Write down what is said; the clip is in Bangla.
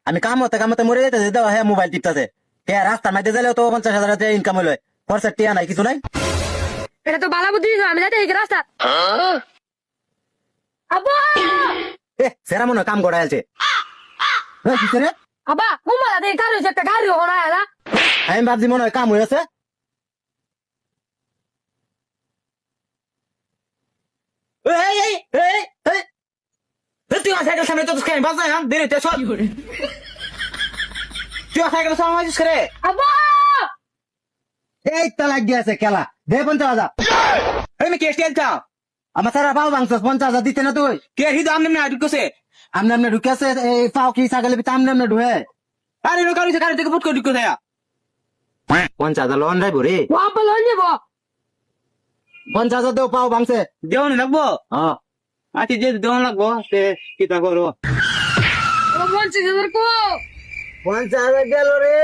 আমি কামতে কামতে মরে যেতেছে দাও হ্যাঁ মোবাইল টিপতেছে কে রাস্তার মধ্যে গেলেও তো 50,000 ইনকাম হলো খরচা টিয়া নাই কিছু নাই এটা তো বালা বুদ্ধি দিছো, আমি যাইতে এই রাস্তা। আব্বা সেরা মনে হয় কাম করা আছে রে আব্বা কুমালা দিয়ে গাড়ি হয়েছে, একটা গাড়ি ওরা এলা। আমি ভাবছি মনে হয় কাম হয়েছে তুই সাইকেল সামনে তো বাজায় হ্যাঁ দেরি তুই সাইকেল সামনে করে আব্বা এই তো লাগ গিয়েছে খেলা দে 50,000 আমি কেস চাও আমার সারা পাও ভাঙছস 50,000 দিতে না তুই কে হিদ আমনে না ঢুকছে আমনে ঢুকেছে এই পাও কি ছাগলে বিতে আমনে ঢুকে আরে নো কারি গাড়ি থেকে পুট করে ঢুকে যায় 50,000 লোন রাইবো রে আব্বা লন যাবো 50,000 দেও পাও ভাঙছে দেওন লাগবো হ্যাঁ আচ্ছা যে দেওন লাগবো সে কিতা করো 50,000 কো 50,000 গেল রে